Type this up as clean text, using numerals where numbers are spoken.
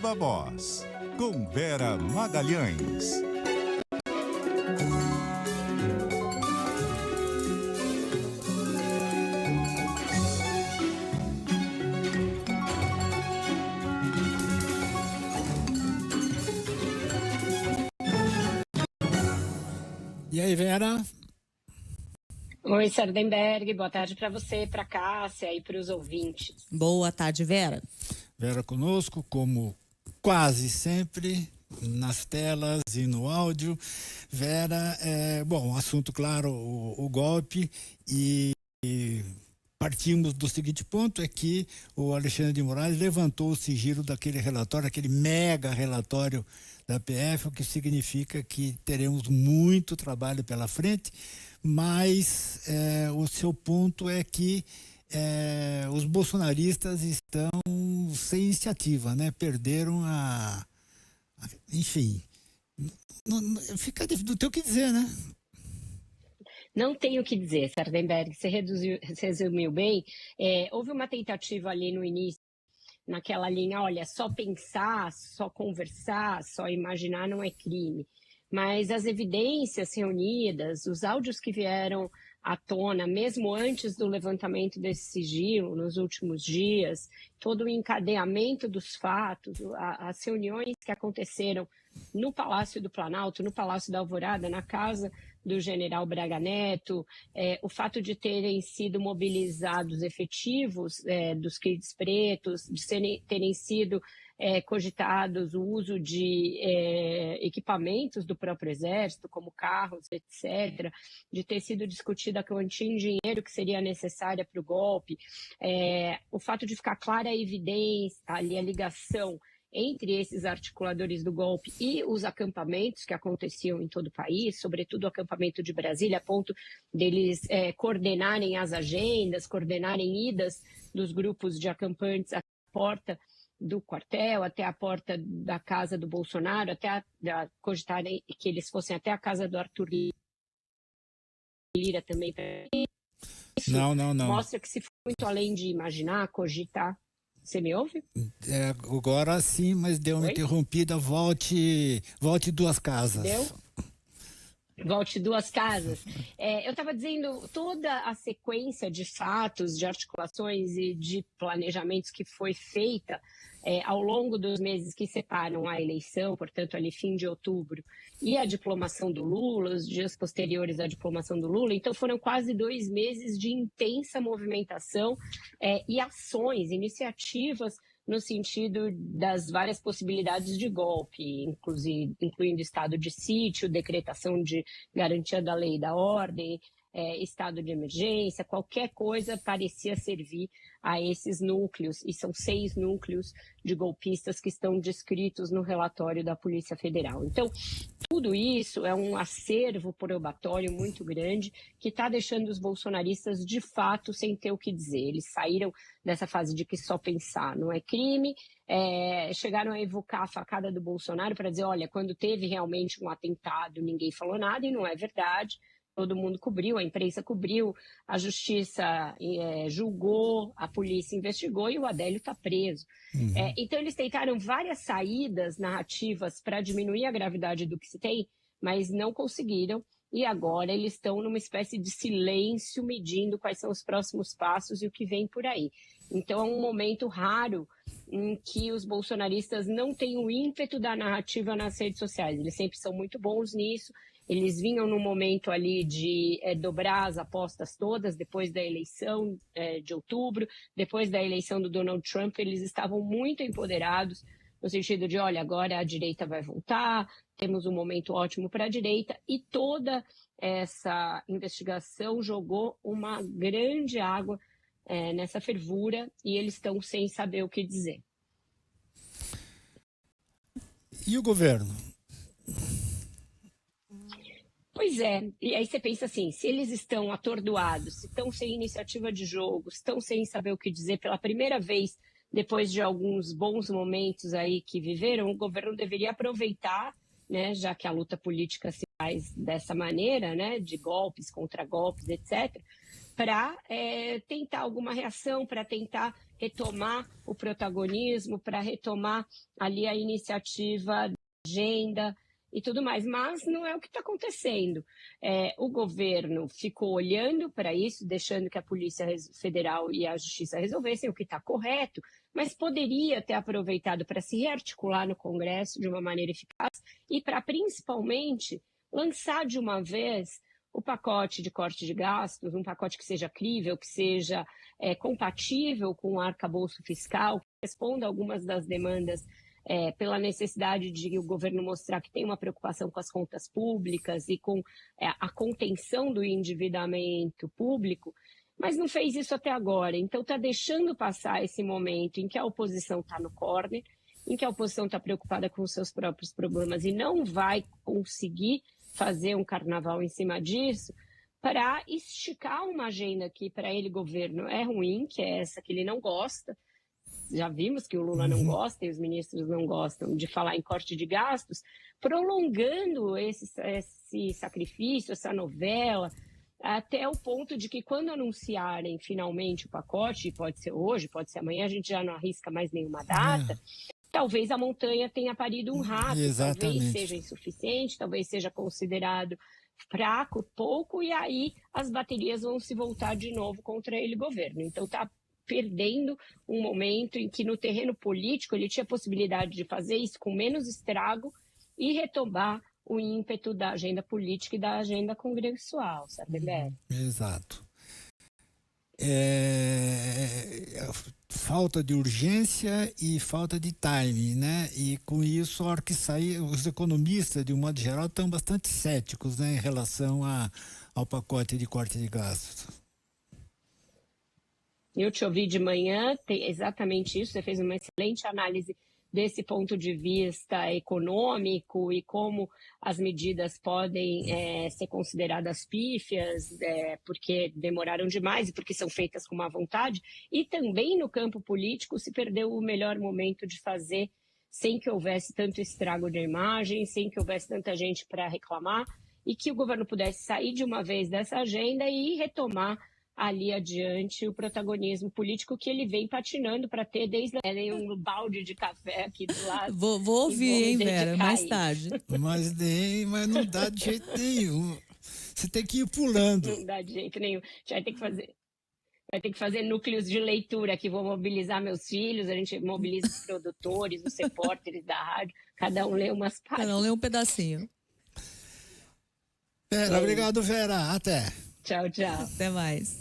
Viva Voz, com Vera Magalhães. E aí, Vera? Oi, Sardenberg, boa tarde para você, para Cássia e para os ouvintes. Boa tarde, Vera. Vera conosco, como quase sempre, nas telas e no áudio. Vera, assunto claro, o golpe, e partimos do seguinte ponto, é que o Alexandre de Moraes levantou o sigilo daquele relatório, aquele mega relatório da PF, o que significa que teremos muito trabalho pela frente, mas o seu ponto é que os bolsonaristas estão sem iniciativa, né? Perderam enfim, fica do teu que dizer, né? Não tenho o que dizer, Sardenberg, você resumiu bem. Houve uma tentativa ali no início, naquela linha, olha, só pensar, só conversar, só imaginar não é crime. Mas as evidências reunidas, os áudios que vieram à tona, mesmo antes do levantamento desse sigilo, nos últimos dias, todo o encadeamento dos fatos, as reuniões que aconteceram no Palácio do Planalto, no Palácio da Alvorada, na casa do general Braga Neto, o fato de terem sido mobilizados efetivos dos kits pretos, de terem sido cogitados o uso de equipamentos do próprio Exército, como carros, etc., de ter sido discutida a quantia em dinheiro que seria necessária para o golpe, o fato de ficar clara a evidência, ali a ligação entre esses articuladores do golpe e os acampamentos que aconteciam em todo o país, sobretudo o acampamento de Brasília, a ponto deles coordenarem as agendas, coordenarem idas dos grupos de acampantes à porta do quartel, até a porta da casa do Bolsonaro, até cogitarem que eles fossem até a casa do Arthur Lira também. Isso não. Mostra que se for muito além de imaginar, cogitar. Você me ouve? Agora sim, mas deu uma interrompida. Volte duas casas. Deu? Volte duas casas. Eu estava dizendo, toda a sequência de fatos, de articulações e de planejamentos que foi feita ao longo dos meses que separam a eleição, portanto, ali fim de outubro, e a diplomação do Lula, os dias posteriores à diplomação do Lula. Então, foram quase 2 meses de intensa movimentação e ações, iniciativas no sentido das várias possibilidades de golpe, incluindo estado de sítio, decretação de garantia da lei e da ordem, estado de emergência, qualquer coisa parecia servir a esses núcleos, e são 6 núcleos de golpistas que estão descritos no relatório da Polícia Federal. Então, tudo isso é um acervo probatório muito grande que está deixando os bolsonaristas, de fato, sem ter o que dizer. Eles saíram dessa fase de que só pensar não é crime, chegaram a evocar a facada do Bolsonaro para dizer, olha, quando teve realmente um atentado, ninguém falou nada, e não é verdade. Todo mundo cobriu, a imprensa cobriu, a justiça julgou, a polícia investigou e o Adélio está preso. Uhum. Então, eles tentaram várias saídas narrativas para diminuir a gravidade do que se tem, mas não conseguiram. E agora eles estão numa espécie de silêncio, medindo quais são os próximos passos e o que vem por aí. Então, é um momento raro em que os bolsonaristas não têm o ímpeto da narrativa nas redes sociais. Eles sempre são muito bons nisso. Eles vinham no momento ali de dobrar as apostas todas, depois da eleição de outubro, depois da eleição do Donald Trump, eles estavam muito empoderados, no sentido de, olha, agora a direita vai voltar, temos um momento ótimo para a direita, e toda essa investigação jogou uma grande água nessa fervura, e eles estão sem saber o que dizer. E o governo? Pois é, e aí você pensa assim, se eles estão atordoados, se estão sem iniciativa de jogo, estão sem saber o que dizer pela primeira vez, depois de alguns bons momentos aí que viveram, o governo deveria aproveitar, né, já que a luta política se faz dessa maneira, né, de golpes, contra golpes, etc., para tentar alguma reação, para tentar retomar o protagonismo, para retomar ali a iniciativa da agenda e tudo mais, mas não é o que está acontecendo. O governo ficou olhando para isso, deixando que a Polícia Federal e a Justiça resolvessem o que está correto, mas poderia ter aproveitado para se rearticular no Congresso de uma maneira eficaz e para, principalmente, lançar de uma vez o pacote de corte de gastos, um pacote que seja crível, que seja compatível com o arcabouço fiscal, que responda a algumas das demandas pela necessidade de o governo mostrar que tem uma preocupação com as contas públicas e com a contenção do endividamento público, mas não fez isso até agora. Então, está deixando passar esse momento em que a oposição está no corner, em que a oposição está preocupada com os seus próprios problemas e não vai conseguir fazer um carnaval em cima disso, para esticar uma agenda que, para ele, governo, é ruim, que é essa que ele não gosta. Já vimos que o Lula não gosta e os ministros não gostam de falar em corte de gastos, prolongando esse sacrifício, essa novela, até o ponto de que quando anunciarem finalmente o pacote, pode ser hoje, pode ser amanhã, a gente já não arrisca mais nenhuma data, talvez a montanha tenha parido um rato, talvez seja insuficiente, talvez seja considerado fraco, pouco, e aí as baterias vão se voltar de novo contra ele, governo. Então está perdendo um momento em que no terreno político ele tinha a possibilidade de fazer isso com menos estrago e retomar o ímpeto da agenda política e da agenda congressual, sabe, Beto? Exato. Falta de urgência e falta de timing, né? E com isso, a hora que sair, os economistas, de um modo geral, estão bastante céticos, né, em relação ao pacote de corte de gastos. Eu te ouvi de manhã, tem exatamente isso, você fez uma excelente análise desse ponto de vista econômico e como as medidas podem ser consideradas pífias, porque demoraram demais e porque são feitas com má vontade. E também no campo político se perdeu o melhor momento de fazer sem que houvesse tanto estrago de imagem, sem que houvesse tanta gente para reclamar e que o governo pudesse sair de uma vez dessa agenda e retomar ali adiante o protagonismo político que ele vem patinando para ter desde um balde de café aqui do lado. Vou ouvir, hein, Vera, mais tarde. Mas não dá de jeito nenhum. Você tem que ir pulando. Não dá de jeito nenhum. Já vai ter que fazer núcleos de leitura que vou mobilizar meus filhos, a gente mobiliza os produtores, os repórteres da rádio, cada um lê umas páginas. Cada um lê um pedacinho. Vera, obrigado, Vera. Até. Tchau, tchau. Até mais.